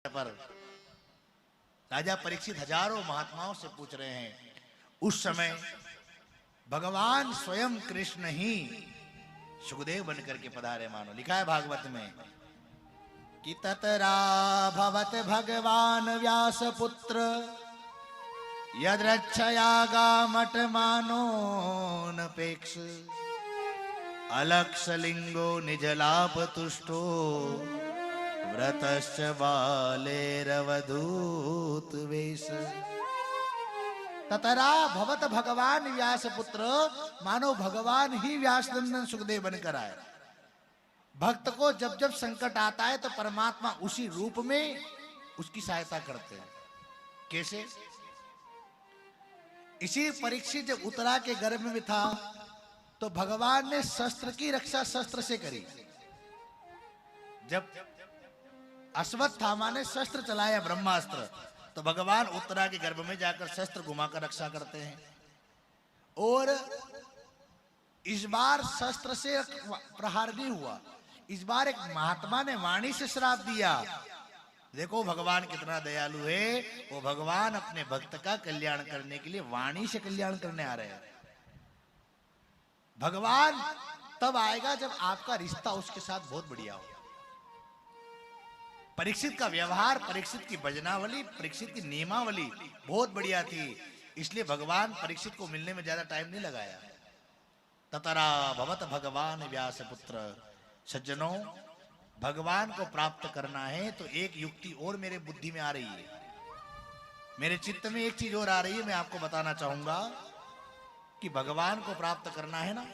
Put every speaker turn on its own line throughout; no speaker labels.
पर राजा परीक्षित हजारों महात्माओं से पूछ रहे हैं। उस समय भगवान स्वयं कृष्ण ही सुखदेव बनकर के पधारे। मानो लिखा है भागवत में कि ततरा भवत भगवान व्यास पुत्र यद्रक्षयागा मठ मानो नपेक्ष अलक्ष लिंगो निजलाप तुष्टो व्रतश्च बालेरवधूत वेश। ततरा भवत भगवान व्यास पुत्र, मानो भगवान ही व्यासनंदन सुखदेव बनकर आए। भक्त को जब जब संकट आता है तो परमात्मा उसी रूप में उसकी सहायता करते हैं। कैसे? इसी परीक्षित जब उत्तरा के गर्भ में था तो भगवान ने शस्त्र की रक्षा शस्त्र से करी। जब अश्वत्थामा ने शस्त्र चलाया ब्रह्मास्त्र, तो भगवान उत्तरा के गर्भ में जाकर शस्त्र घुमाकर रक्षा करते हैं। और इस बार शस्त्र से प्रहार नहीं हुआ, इस बार एक महात्मा ने वाणी से श्राप दिया। देखो भगवान कितना दयालु है, वो भगवान अपने भक्त का कल्याण करने के लिए वाणी से कल्याण करने आ रहे हैं। भगवान तब आएगा जब आपका रिश्ता उसके साथ बहुत बढ़िया हो। परीक्षित का व्यवहार, परीक्षित की भजनावली, परीक्षित की नियमावली बहुत बढ़िया थी, इसलिए भगवान परीक्षित को मिलने में ज्यादा टाइम नहीं लगाया। ततरा भवत भगवान व्यास पुत्र। सज्जनों, भगवान को प्राप्त करना है तो एक युक्ति और मेरे बुद्धि में आ रही है, मेरे चित्त में एक चीज और आ रही है, मैं आपको बताना चाहूंगा कि भगवान को प्राप्त करना है ना,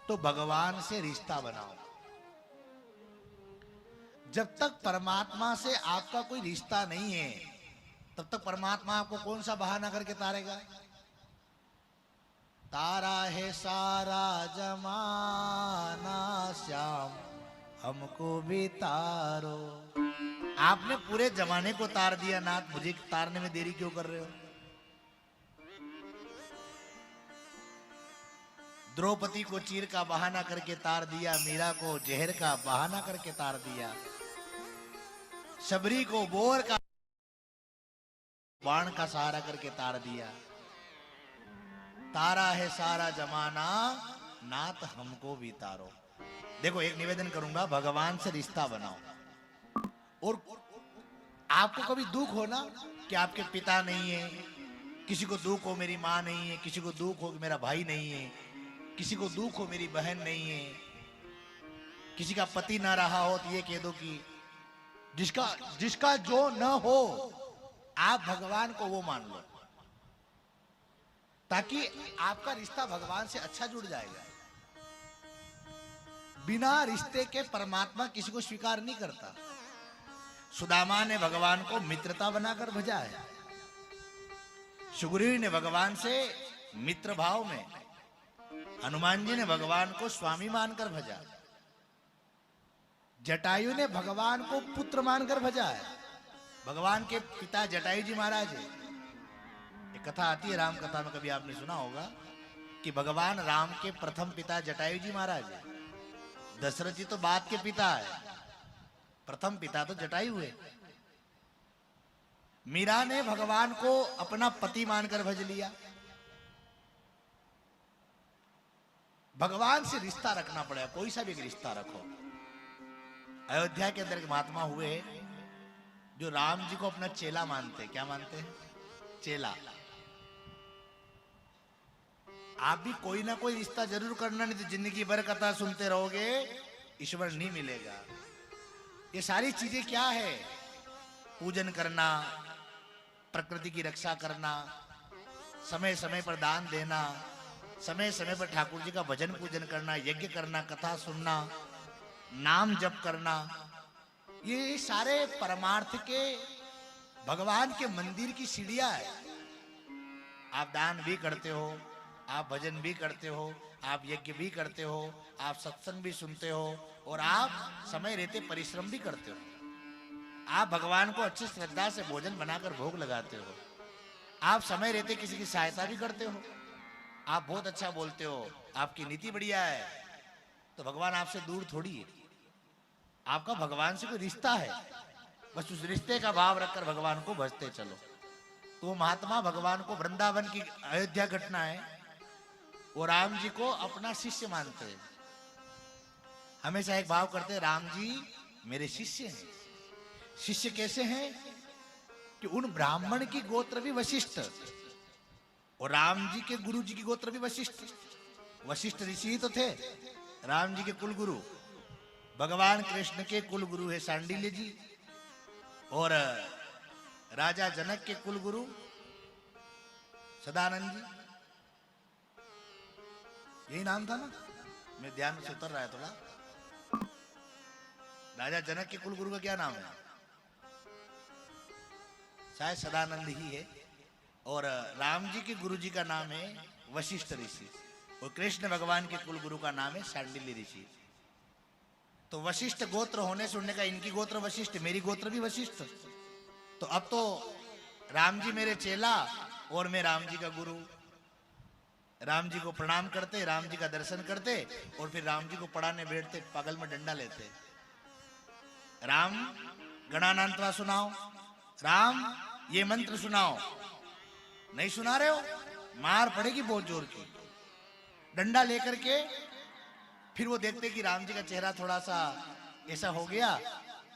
तो भगवान से रिश्ता बनाओ। जब तक परमात्मा से आपका कोई रिश्ता नहीं है, तब तक परमात्मा आपको कौन सा बहाना करके तारेगा? तारा है सारा जमाना श्याम हमको भी तारो। आपने पूरे जमाने को तार दिया नाथ, मुझे तारने में देरी क्यों कर रहे हो? द्रौपदी को चीर का बहाना करके तार दिया, मीरा को जहर का बहाना करके तार दिया, शबरी को बोर का बाण का सहारा करके तार दिया। तारा है सारा जमाना नाथ हमको भी तारो। देखो, एक निवेदन करूंगा, भगवान से रिश्ता बनाओ। और आपको कभी दुख हो ना कि आपके पिता नहीं है, किसी को दुख हो मेरी माँ नहीं है, किसी को दुख हो कि मेरा भाई नहीं है, किसी को दुख हो मेरी बहन नहीं है, किसी का पति ना रहा हो, तो ये कह दो कि जिसका जो न हो, आप भगवान को वो मान लो, ताकि आपका रिश्ता भगवान से अच्छा जुड़ जाएगा। बिना रिश्ते के परमात्मा किसी को स्वीकार नहीं करता। सुदामा ने भगवान को मित्रता बनाकर भजा है, सुग्रीव ने भगवान से मित्र भाव में, हनुमान जी ने भगवान को स्वामी मानकर भजा, जटायु ने भगवान को पुत्र मानकर भजा है। भगवान के पिता जटायु जी महाराज है। एक कथा आती है राम कथा में, कभी आपने सुना होगा कि भगवान राम के प्रथम पिता जटायु जी महाराज है। दशरथ जी तो बाद के पिता है, प्रथम पिता तो जटायु है। मीरा ने भगवान को अपना पति मानकर भज लिया। भगवान से रिश्ता रखना पड़ेगा, कोई सा भी रिश्ता रखो। अयोध्या के अंदर एक महात्मा हुए जो राम जी को अपना चेला मानते। क्या मानते हैं? चेला। आप भी कोई ना कोई रिश्ता जरूर करना, नहीं तो जिंदगी भर कथा सुनते रहोगे, ईश्वर नहीं मिलेगा। ये सारी चीजें क्या है? पूजन करना, प्रकृति की रक्षा करना, समय समय पर दान देना, समय समय पर ठाकुर जी का भजन पूजन करना, यज्ञ करना, कथा सुनना, नाम जप करना, ये सारे परमार्थ के भगवान के मंदिर की सीढ़ियां है। आप दान भी करते हो, आप भजन भी करते हो, आप यज्ञ भी करते हो, आप सत्संग भी सुनते हो, और आप समय रहते परिश्रम भी करते हो। आप भगवान को अच्छी श्रद्धा से भोजन बनाकर भोग लगाते हो, आप समय रहते किसी की सहायता भी करते हो, आप बहुत अच्छा बोलते हो, आपकी नीति बढ़िया है, तो भगवान आपसे दूर थोड़ी है। आपका भगवान से कोई रिश्ता है, बस उस रिश्ते का भाव रखकर भगवान को भजते चलो। तो महात्मा भगवान को वृंदावन की अयोध्या घटना है, वो राम जी को अपना शिष्य मानते हैं। हमेशा एक भाव करते हैं, राम जी मेरे शिष्य हैं। शिष्य कैसे हैं कि उन ब्राह्मण की गोत्र भी वशिष्ठ, और राम जी के गुरु जी की गोत्र भी वशिष्ठ। वशिष्ठ ऋषि ही तो थे राम जी के कुल गुरु। भगवान कृष्ण के कुल गुरु है सांडिल्य जी, और राजा जनक के कुल गुरु सदानंद जी। यही नाम था ना, मैं ध्यान से उतर रहा है थोड़ा। राजा जनक के कुल गुरु का क्या नाम है? शायद सदानंद ही है। और राम जी के गुरु जी का नाम है वशिष्ठ ऋषि, और कृष्ण भगवान के कुल गुरु का नाम है सांडिल्य ऋषि। तो वशिष्ठ गोत्र होने से उन्होंने कहा इनकी गोत्र वशिष्ठ, मेरी गोत्र भी वशिष्ठ। तो अब तो राम जी मेरे चेला और मैं राम जी का गुरु। राम जी को प्रणाम करते, राम जी का दर्शन करते, और फिर राम जी को पढ़ाने बैठते, पागल में डंडा लेते। राम गणानांतवा सुनाओ, राम ये मंत्र सुनाओ। नहीं सुना रहे हो, मार पड़ेगी बहुत जोर की। डंडा लेकर के फिर वो देखते कि राम जी का चेहरा थोड़ा सा ऐसा हो गया।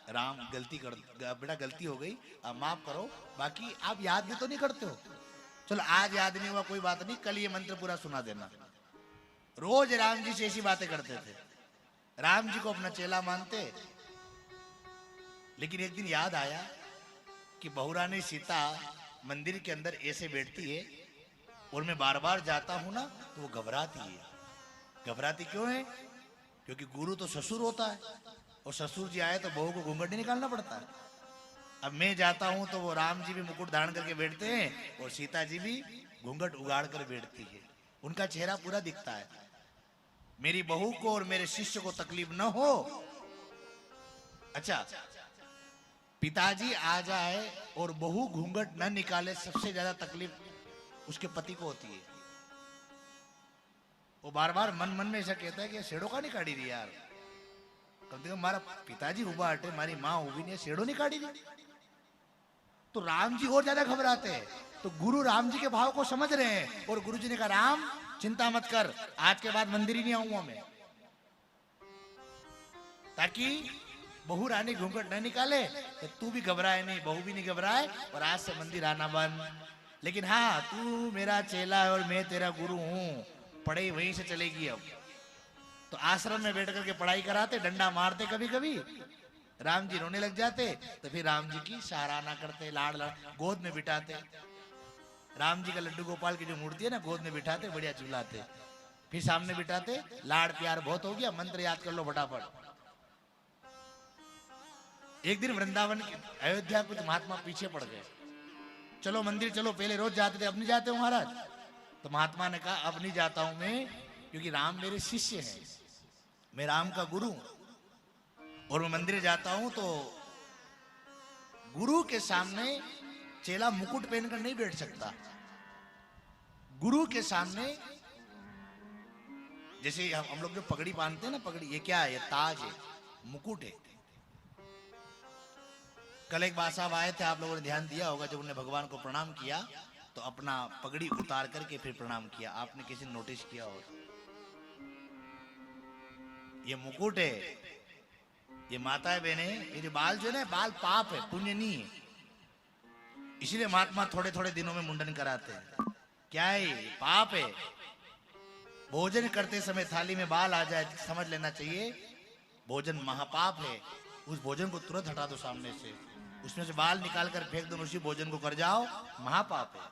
राम गलती कर, बेटा गलती हो गई, अब माफ करो, बाकी आप याद भी तो नहीं करते हो। चलो आज याद नहीं हुआ कोई बात नहीं, कल ये मंत्र पूरा सुना देना। रोज राम जी से ऐसी बातें करते थे। राम जी को अपना चेला मानते। लेकिन एक दिन याद आया कि बहुरानी सीता मंदिर के अंदर ऐसे बैठती है, और मैं बार बार जाता हूं ना तो वो घबराती है। घबराती क्यों है? क्योंकि गुरु तो ससुर होता है, और ससुर जी आए तो बहू को घूंघट नहीं निकालना पड़ता है। अब मैं जाता हूं तो वो राम जी भी मुकुट धारण करके बैठते हैं, और सीता जी भी घूंघट उगाड़ कर बैठती है। उनका चेहरा पूरा दिखता है। मेरी बहू को और मेरे शिष्य को तकलीफ न हो। अच्छा, पिताजी आ जाए और बहू घूंघट न निकाले, सबसे ज्यादा तकलीफ उसके पति को होती है। वो बार बार मन मन में ऐसा कहता है कि शेड़ो का नहीं काढ़ी रही यार, कम से कम हमारा पिताजी उबा हटे, हमारी माँ उबी नहीं, शेड़ो नहीं काढ़ी रही। तो राम जी और ज्यादा घबराते हैं। तो गुरु राम जी के भाव को समझ रहे हैं, और गुरु जी ने कहा राम चिंता मत कर, आज के बाद मंदिर ही नहीं आऊंगा मैं, ताकि बहू रानी घूंघट न निकाले, तो तू भी घबराए नहीं, बहू भी नहीं घबराए, और आज से मंदिर आना बंद। लेकिन हाँ, तू मेरा चेला है और मैं तेरा गुरु हूं, पढ़ाई वहीं से चलेगी। अब तो आश्रम में बैठ करके पढ़ाई कराते, डंडा मारते, कभी कभी राम जी रोने लग जाते, तो फिर राम जी की सराहना करते, लाड़ गोद में बिठाते। राम जी का लड्डू गोपाल की जो मूर्ति है ना, गोद में बिठाते, बढ़िया झुलाते, फिर सामने बिठाते, लाड़ प्यार बहुत हो गया, मंत्र याद कर लो फटाफट। एक दिन वृंदावन की अयोध्या कुछ महात्मा पीछे पड़ गए। चलो मंदिर चलो, पहले रोज जाते थे, अब नहीं जाते हो महाराज। तो महात्मा ने कहा अब नहीं जाता हूं मैं, क्योंकि राम मेरे शिष्य हैं, मैं राम का गुरु, और मैं मंदिर जाता हूं तो गुरु के सामने चेला मुकुट पहनकर नहीं बैठ सकता। गुरु के सामने जैसे हम लोग जो पगड़ी बांधते हैं ना, पगड़ी ये क्या है? ये ताज है, मुकुट है। कल एक बात साहब आए थे, आप लोगों ने ध्यान दिया होगा, जब उन्होंने भगवान को प्रणाम किया तो अपना पगड़ी उतार करके फिर प्रणाम किया। आपने किसी ने नोटिस किया हो? ये मुकुट है, ये माता बहने, ये बाल जो है ना, बाल पाप है, पुण्य नहीं है। इसलिए महात्मा थोड़े थोड़े दिनों में मुंडन कराते हैं। क्या है? पाप है। भोजन करते समय थाली में बाल आ जाए, समझ लेना चाहिए भोजन महापाप है। उस भोजन को तुरंत हटा दो सामने से, उसमें से बाल निकाल कर फेंक दो, उसी भोजन को कर जाओ, महापाप है।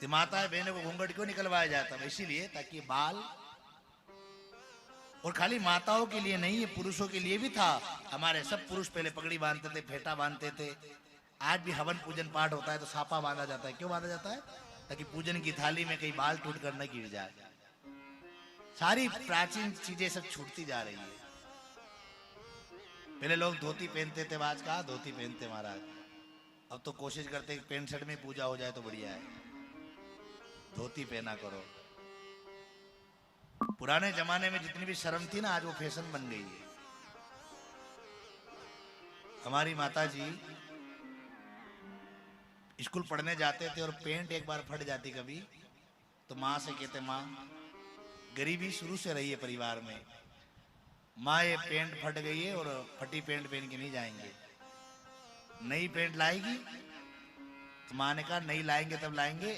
तो माता बहनों को घूंघट क्यों निकलवाया जाता है? इसीलिए ताकि बाल, और खाली माताओं के लिए नहीं है, पुरुषों के लिए भी था। हमारे सब पुरुष पहले पगड़ी बांधते थे, फेटा बांधते थे। आज भी हवन पूजन पाठ होता है तो साफा बांधा जाता है। क्यों बांधा जाता है? ताकि पूजन की थाली में कहीं बाल टूट कर न गिर जाए। सारी प्राचीन चीजें सब छूटती जा रही है। पहले लोग धोती पहनते थे, आज कहाँ धोती पहनते महाराज। अब तो कोशिश करते हैं पैंट शर्ट में पूजा हो जाए तो बढ़िया है, धोती पहना करो। पुराने जमाने में जितनी भी शर्म थी ना, आज वो फैशन बन गई है। हमारी माता जी स्कूल पढ़ने जाते थे और पेंट एक बार फट जाती कभी, तो माँ से कहते, माँ गरीबी शुरू से रही है परिवार में, माँ ये पेंट फट गई है और फटी पेंट पहन के नहीं जाएंगे, नई पेंट लाएगी। तो माँ ने कहा नहीं लाएंगे तब लाएंगे।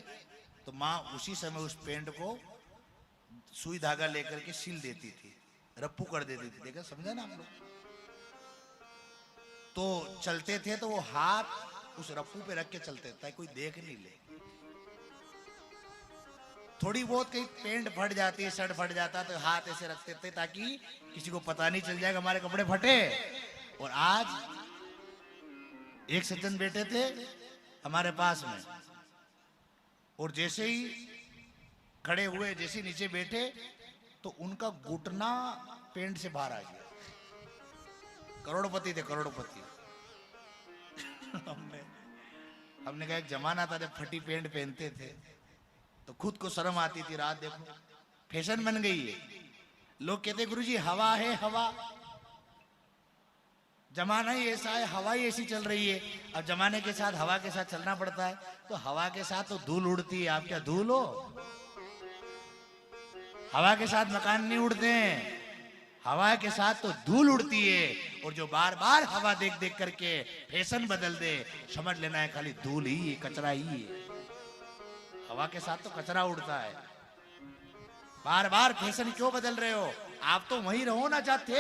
तो माँ उसी समय उस पेंट को सुई धागा लेकर के सिल देती थी, रप्पू कर देती थी। देखा, समझा ना आप लोग? तो चलते थे तो वो हाथ उस रप्पू पे रख के चलते थे, कोई देख नहीं ले। थोड़ी बहुत कहीं पेंट फट जाती है, शर्ट फट जाता तो हाथ ऐसे रखते थे ताकि किसी को पता नहीं चल जाएगा हमारे कपड़े फटे। और आज एक सज्जन बैठे थे हमारे पास में, और जैसे ही खड़े हुए, जैसे ही नीचे बैठे, तो उनका घुटना पेंट से बाहर आ गया। करोड़पति थे, करोड़पति। हमने कहा एक जमाना था जब फटी पेंट पहनते थे तो खुद को शर्म आती थी। रात देखो फैशन बन गई है। लोग कहते गुरुजी हवा है, हवा, जमाना ही ऐसा है, हवा ही ऐसी चल रही है। अब जमाने के साथ हवा के साथ चलना पड़ता है। तो हवा के साथ तो धूल उड़ती है, आप क्या धूल हो? हवा के साथ मकान नहीं उड़ते हैं, हवा के साथ तो धूल उड़ती है। और जो बार बार हवा देख देख करके फैशन बदल दे, समझ लेना है खाली धूल ही है, कचरा ही है। हवा के साथ तो कचरा उड़ता है। बार बार फैशन क्यों बदल रहे हो? आप तो वहीं रहो ना चाहते।